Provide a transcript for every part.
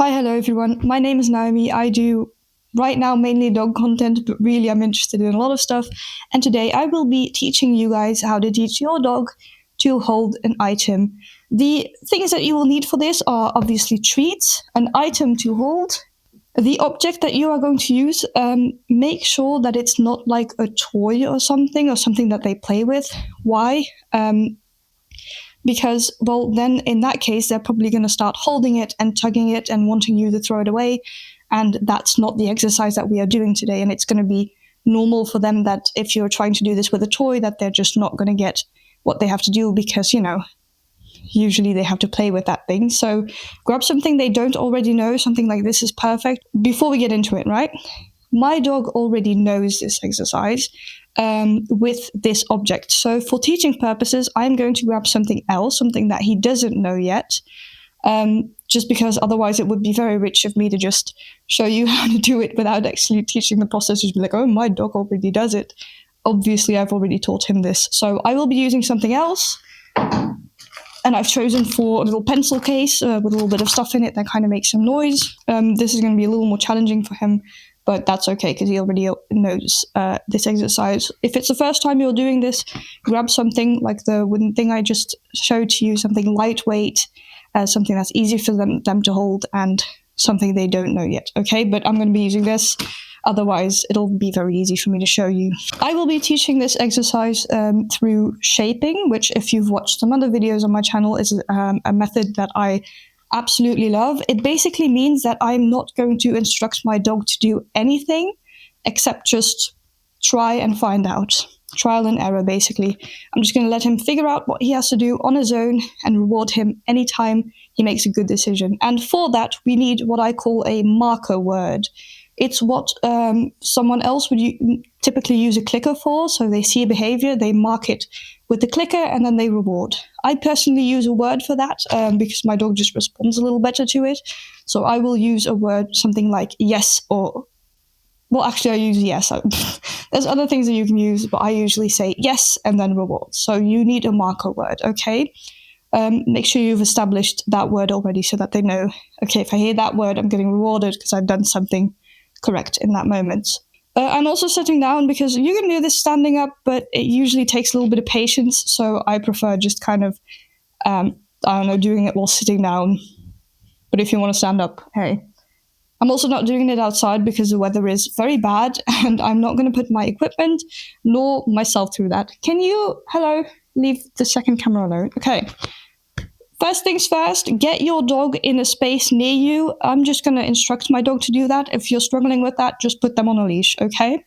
Hi, hello everyone. My name is Naomi. I do right now mainly dog content, but really I'm interested in a lot of stuff. And today I will be teaching you guys how to teach your dog to hold an item. The things that you will need for this are obviously treats, an item to hold, the object that you are going to use. Make sure that it's not like a toy or something that they play with. Why? Because, well, then in that case, they're probably going to start holding it and tugging it and wanting you to throw it away. And that's not the exercise that we are doing today. And it's going to be normal for them that if you're trying to do this with a toy, that they're just not going to get what they have to do because, usually they have to play with that thing. So grab something they don't already know. Something like this is perfect. Before we get into it, right? My dog already knows this exercise with this object. So for teaching purposes, I'm going to grab something else, something that he doesn't know yet, just because otherwise it would be very rich of me to just show you how to do it without actually teaching the process. Just be like, oh, my dog already does it. Obviously, I've already taught him this. So I will be using something else. And I've chosen for a little pencil case with a little bit of stuff in it that kind of makes some noise. This is going to be a little more challenging for him, but that's okay because he already knows this exercise. If it's the first time you're doing this, grab something like the wooden thing I just showed to you, something lightweight, something that's easy for them to hold, and something they don't know yet, okay? But I'm going to be using this. Otherwise, it'll be very easy for me to show you. I will be teaching this exercise through shaping, which if you've watched some other videos on my channel is a method that I absolutely love. It basically means that I'm not going to instruct my dog to do anything except just try and find out. Trial and error, basically. I'm just going to let him figure out what he has to do on his own and reward him anytime he makes a good decision. And for that, we need what I call a marker word. It's what someone else would typically use a clicker for. So they see a behavior, they mark it with the clicker, and then they reward. I personally use a word for that because my dog just responds a little better to it. So I will use a word, something like yes or... Well, actually, I use yes. There's other things that you can use, but I usually say yes and then reward. So you need a marker word, okay? Make sure you've established that word already so that they know, okay, if I hear that word, I'm getting rewarded because I've done something correct in that moment. I'm also sitting down because you can do this standing up, but it usually takes a little bit of patience. So I prefer just kind of, doing it while sitting down. But if you want to stand up, hey. I'm also not doing it outside because the weather is very bad and I'm not going to put my equipment nor myself through that. Can you, leave the second camera alone? Okay. First things first, get your dog in a space near you. I'm just going to instruct my dog to do that. If you're struggling with that, just put them on a leash, okay?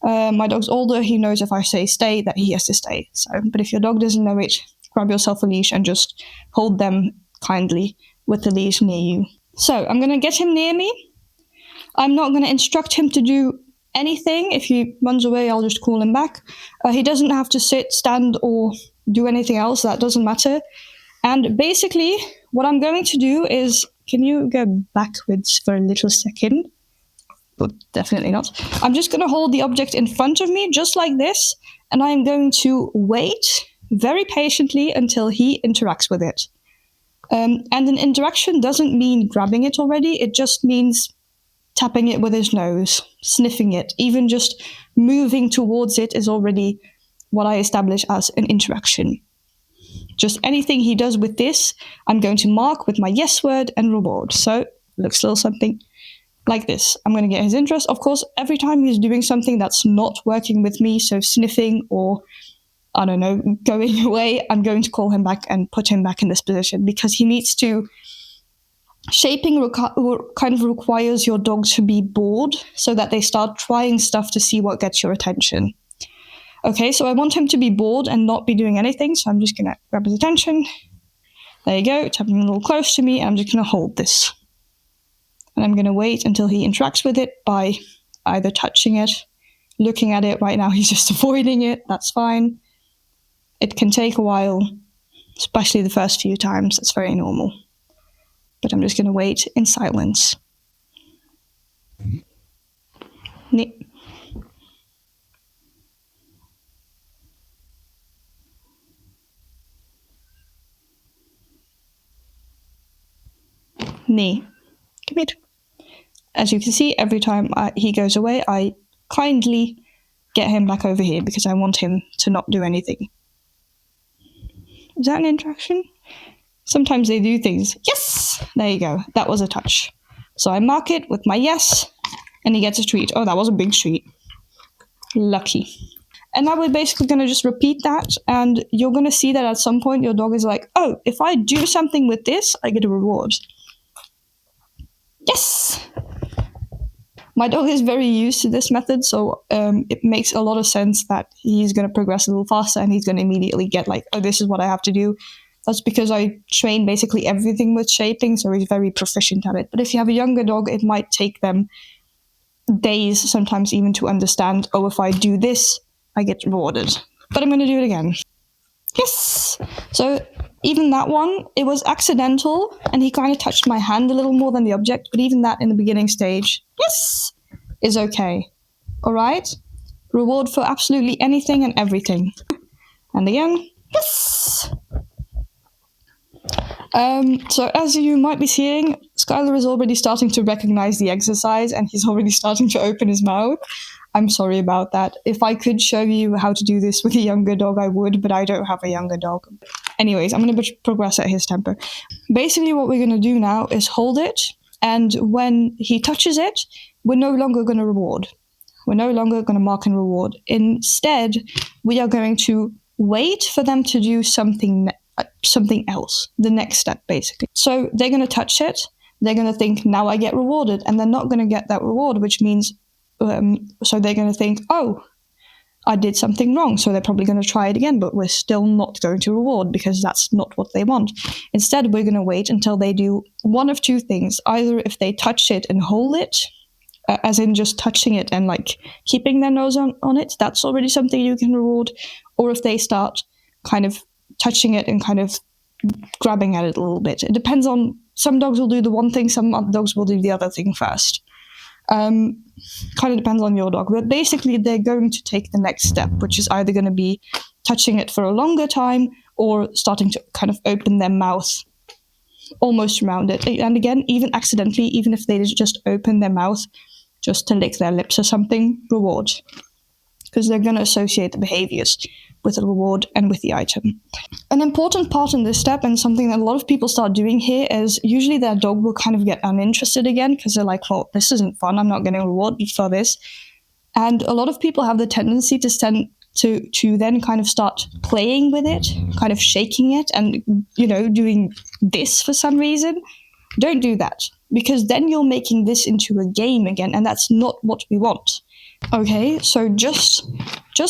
My dog's older. He knows if I say stay, that he has to stay. But if your dog doesn't know it, grab yourself a leash and just hold them kindly with the leash near you. So I'm going to get him near me. I'm not going to instruct him to do anything. If he runs away, I'll just call him back. He doesn't have to sit, stand, or do anything else. That doesn't matter. And basically, what I'm going to do is... Can you go backwards for a little second? But definitely not. I'm just going to hold the object in front of me, just like this, and I'm going to wait very patiently until he interacts with it. And an interaction doesn't mean grabbing it already. It just means tapping it with his nose, sniffing it, even just moving towards it is already what I establish as an interaction. Just anything he does with this, I'm going to mark with my yes word and reward. So it looks a little something like this. I'm going to get his interest. Of course, every time he's doing something that's not working with me, so sniffing or, going away, I'm going to call him back and put him back in this position because he needs to... Shaping kind of requires your dog to be bored so that they start trying stuff to see what gets your attention. Okay, so I want him to be bored and not be doing anything, so I'm just going to grab his attention. There you go, tap him a little close to me, and I'm just going to hold this. And I'm going to wait until he interacts with it by either touching it, looking at it. Right now he's just avoiding it, that's fine. It can take a while, especially the first few times, that's very normal. But I'm just going to wait in silence. Nee. Nee. Come here. As you can see, every time he goes away, I kindly get him back over here because I want him to not do anything. Is that an interaction? Sometimes they do things. Yes! There you go. That was a touch. So I mark it with my yes, and he gets a treat. Oh, that was a big treat. Lucky. And now we're basically going to just repeat that, and you're going to see that at some point your dog is like, oh, if I do something with this, I get a reward. Yes! My dog is very used to this method, so it makes a lot of sense that he's going to progress a little faster and he's going to immediately get like, oh, this is what I have to do. That's because I train basically everything with shaping, so he's very proficient at it. But if you have a younger dog, it might take them days, sometimes even to understand, oh, if I do this, I get rewarded. But I'm going to do it again. Yes! So even that one, it was accidental, and he kind of touched my hand a little more than the object, but even that in the beginning stage, yes, is okay. Alright? Reward for absolutely anything and everything. And again, yes! So as you might be seeing, Skylar is already starting to recognize the exercise, and he's already starting to open his mouth. I'm sorry about that. If I could show you how to do this with a younger dog, I would, but I don't have a younger dog. Anyways, I'm going to progress at his tempo. Basically, what we're going to do now is hold it, and when he touches it, we're no longer going to reward. We're no longer going to mark and reward. Instead, we are going to wait for them to do something else, the next step, basically. So they're going to touch it, they're going to think, now I get rewarded, and they're not going to get that reward, which means so they're going to think, oh, I did something wrong, so they're probably going to try it again, but we're still not going to reward because that's not what they want. Instead, we're going to wait until they do one of two things. Either if they touch it and hold it, as in just touching it and like keeping their nose on it, that's already something you can reward. Or if they start kind of touching it and kind of grabbing at it a little bit. It depends on, some dogs will do the one thing, some other dogs will do the other thing first. Kind of depends on your dog, but basically they're going to take the next step, which is either going to be touching it for a longer time or starting to kind of open their mouth almost around it. And again, even accidentally, even if they just open their mouth just to lick their lips or something, reward. Because they're going to associate the behaviors with the reward and with the item. An important part in this step, and something that a lot of people start doing here, is usually their dog will kind of get uninterested again because they're like, well, this isn't fun, I'm not getting rewarded for this. And a lot of people have the tendency to then kind of start playing with it, kind of shaking it and, doing this for some reason. Don't do that, because then you're making this into a game again, and that's not what we want. Okay, so just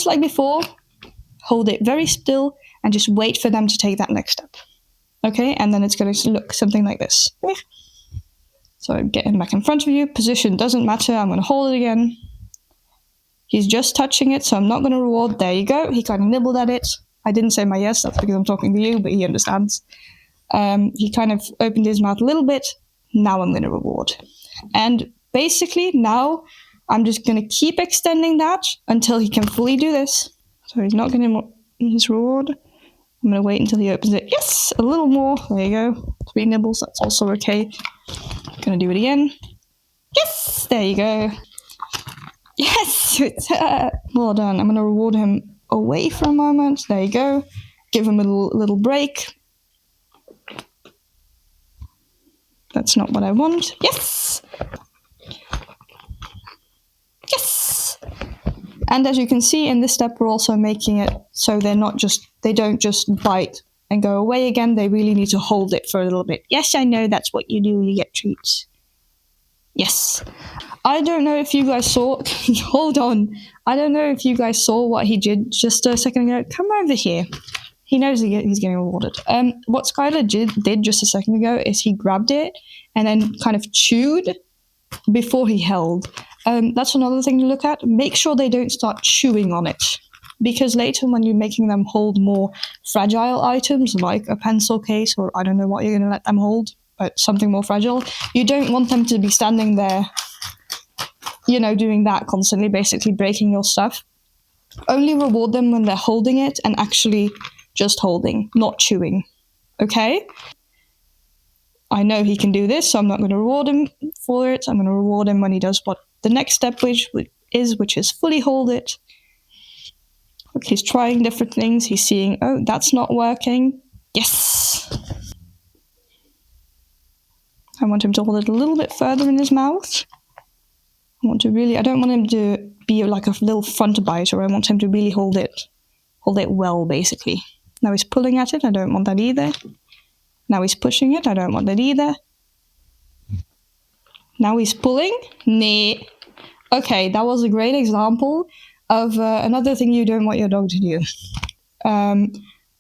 like before, hold it very still and just wait for them to take that next step. Okay, and then it's going to look something like this. So get him back in front of you. Position doesn't matter. I'm going to hold it again. He's just touching it, so I'm not going to reward. There you go. He kind of nibbled at it. I didn't say my yes. That's because I'm talking to you, but he understands. He kind of opened his mouth a little bit. Now I'm going to reward. And basically now I'm just going to keep extending that until he can fully do this. So he's not getting his reward. I'm going to wait until he opens it. Yes, a little more. There you go. 3 nibbles. That's also okay. Going to do it again. Yes, there you go. Yes, well done. I'm going to reward him away for a moment. There you go. Give him a little break. That's not what I want. Yes. Yes. And as you can see in this step, we're also making it so they don't just bite and go away again. They really need to hold it for a little bit. Yes, I know that's what you do. You get treats. Yes. I don't know if you guys saw, hold on. I don't know if you guys saw what he did just a second ago. Come over here. He knows he's getting rewarded. What Skylar did just a second ago is he grabbed it and then kind of chewed before he held. That's another thing to look at. Make sure they don't start chewing on it, because later when you're making them hold more fragile items like a pencil case, or I don't know what you're going to let them hold, but something more fragile, you don't want them to be standing there, doing that constantly, basically breaking your stuff. Only reward them when they're holding it and actually just holding, not chewing. Okay? I know he can do this, so I'm not going to reward him for it. I'm going to reward him when he does what the next step which is fully hold it. Look, he's trying different things. He's seeing, oh, that's not working. Yes! I want him to hold it a little bit further in his mouth. I don't want him to be like a little front biter. I want him to really hold it well, basically. Now he's pulling at it. I don't want that either. Now he's pushing it. I don't want that either. Now he's pulling. Nah. Okay, that was a great example of another thing you don't want your dog to do.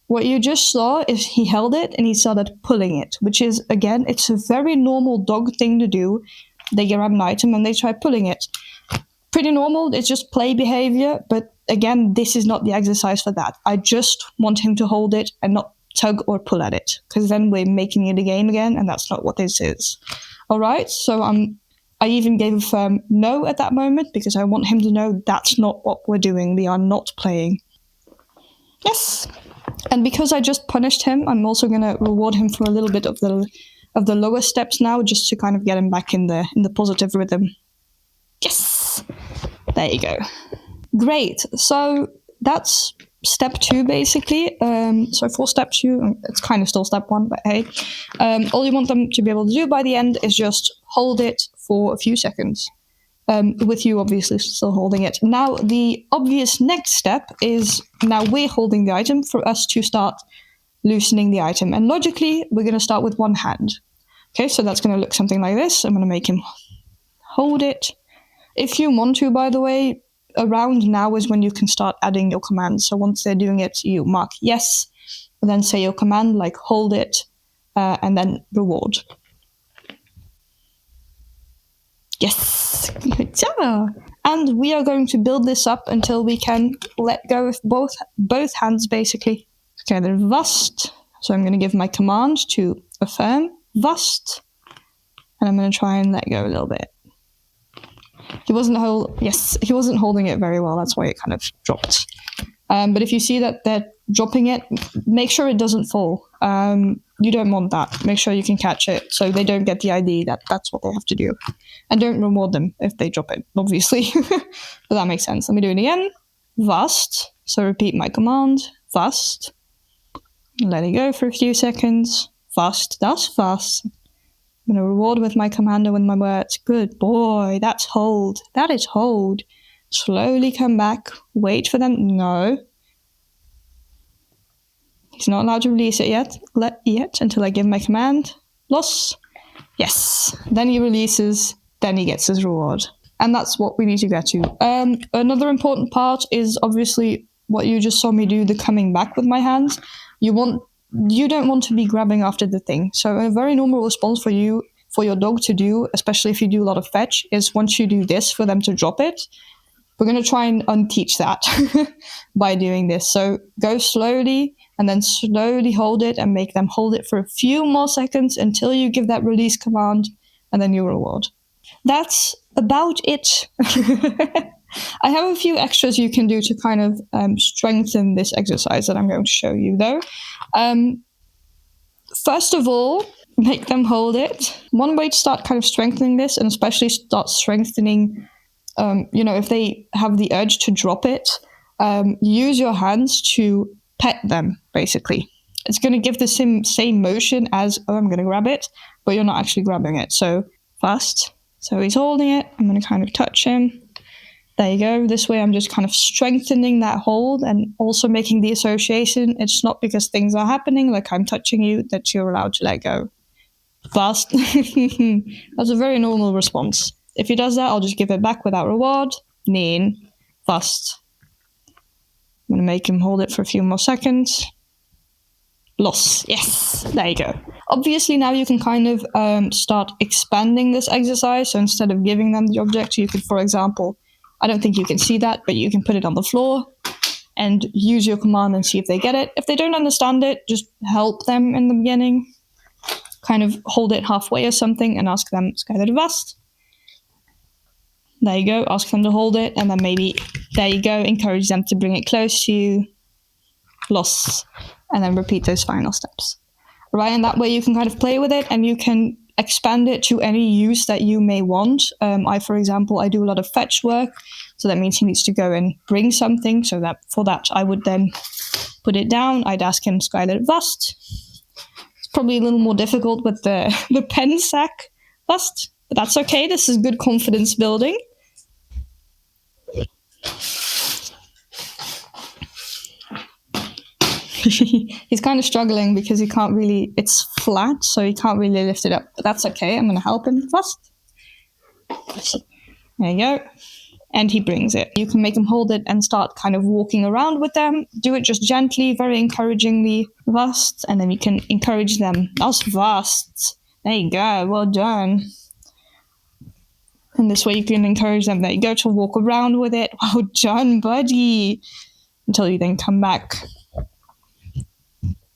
What you just saw is he held it and he started pulling it, which is, again, it's a very normal dog thing to do. They grab an item and they try pulling it. Pretty normal, it's just play behavior, but again, this is not the exercise for that. I just want him to hold it and not tug or pull at it, because then we're making it a game again, and that's not what this is. All right, so I even gave a firm no at that moment, because I want him to know that's not what we're doing. We are not playing. Yes. And because I just punished him, I'm also going to reward him for a little bit of the lower steps now, just to kind of get him back in the positive rhythm. Yes! There you go. Great. So that's step 2, basically. So for step 2, it's kind of still step 1, but hey. All you want them to be able to do by the end is just hold it for a few seconds. With you obviously still holding it. Now, the obvious next step is, now we're holding the item, for us to start loosening the item. And logically, we're going to start with one hand. Okay, so that's going to look something like this. I'm going to make him hold it. If you want to, by the way, around now is when you can start adding your commands. So once they're doing it, you mark yes, and then say your command, like hold it, and then reward. Yes, good job. And we are going to build this up until we can let go of both hands, basically. Okay, then vast. So I'm going to give my command to affirm, vast, and I'm going to try and let go a little bit. He wasn't holding it very well. That's why it kind of dropped. But if you see that they're dropping it, make sure it doesn't fall. You don't want that. Make sure you can catch it so they don't get the ID that that's what they have to do. And don't reward them if they drop it, obviously. But that makes sense. Let me do it again. Vast. So repeat my command. Vast. Let it go for a few seconds. Vast. That's fast. I'm going to reward with my commando and my words. Good boy. That's hold. That is hold. Slowly come back. Wait for them. No. He's not allowed to release it yet until I give my command. Loss. Yes. Then he releases. Then he gets his reward. And that's what we need to get to. Another important part is obviously what you just saw me do, the coming back with my hands. You don't want to be grabbing after the thing. So a very normal response for your dog to do, especially if you do a lot of fetch, is once you do this for them to drop it. We're going to try and unteach that by doing this. So go slowly and then slowly hold it and make them hold it for a few more seconds until you give that release command, and then you reward. That's about it. I have a few extras you can do to kind of strengthen this exercise that I'm going to show you, though. First of all, make them hold it. One way to start kind of strengthening this, and especially start strengthening, if they have the urge to drop it, use your hands to pet them, basically. It's going to give the same motion as, oh, I'm going to grab it, but you're not actually grabbing it. So fast. So he's holding it. I'm going to kind of touch him. There you go. This way I'm just kind of strengthening that hold and also making the association. It's not because things are happening, like I'm touching you, that you're allowed to let go. Fast. That's a very normal response. If he does that, I'll just give it back without reward. Neen. Fast. I'm going to make him hold it for a few more seconds. Loss. Yes. There you go. Obviously, now you can kind of start expanding this exercise. So instead of giving them the object, you could, for example, I don't think you can see that, but you can put it on the floor and use your command and see if they get it. If they don't understand it, just help them in the beginning. Kind of hold it halfway or something and ask them, ska det vast? There you go. Ask them to hold it, and then maybe, there you go, encourage them to bring it close to you. Loss. And then repeat those final steps. right? And that way you can kind of play with it and you can expand it to any use that you may want. For example, I do a lot of fetch work, so that means he needs to go and bring something. So that for that, I would then put it down. I'd ask him Skylar Vust. It's probably a little more difficult with the pen sack Vust, but that's okay. This is good confidence building. He's kind of struggling because he can't really, it's flat, so he can't really lift it up. But that's okay. I'm going to help him first. There you go. And he brings it. You can make him hold it and start kind of walking around with them. Do it just gently, very encouragingly. Vast. And then you can encourage them. That's vast. There you go. Well done. And this way you can encourage them. There you go, to walk around with it. Well done, buddy. Until you then come back.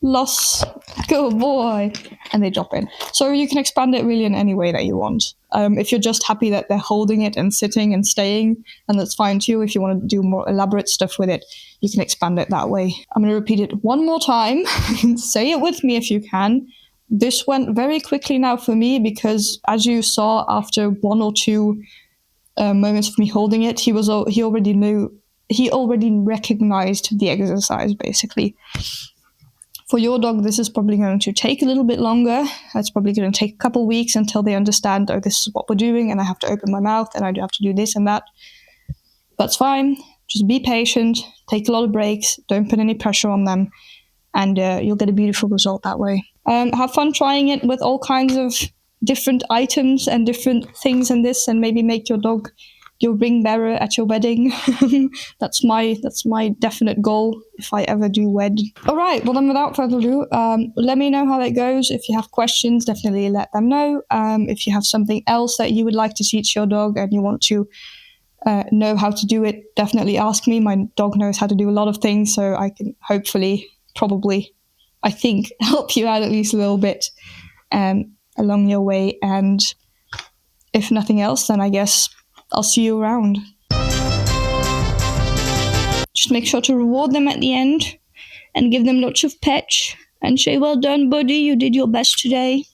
Loss, good boy, and they drop in. So you can expand it really in any way that you want. If you're just happy that they're holding it and sitting and staying, and that's fine too. If you want to do more elaborate stuff with it, you can expand it that way. I'm going to repeat it one more time. Say it with me if you can. This went very quickly now for me because, as you saw, after 1 or 2 moments of me holding it, he already recognized the exercise, basically. For your dog, this is probably going to take a little bit longer. It's probably going to take a couple weeks until they understand, oh, this is what we're doing, and I have to open my mouth, and I do have to do this and that. That's fine. Just be patient. Take a lot of breaks. Don't put any pressure on them, and you'll get a beautiful result that way. Have fun trying it with all kinds of different items and different things in this, and maybe make your dog your ring bearer at your wedding. That's my definite goal if I ever do wed. All right, well then without further ado, let me know how that goes. If you have questions, definitely let them know. If you have something else that you would like to teach your dog and you want to know how to do it, definitely ask me. My dog knows how to do a lot of things, so I can hopefully, probably, I think, help you out at least a little bit along your way. And if nothing else, then I guess I'll see you around. Just make sure to reward them at the end and give them lots of pets and say, well done, buddy, you did your best today.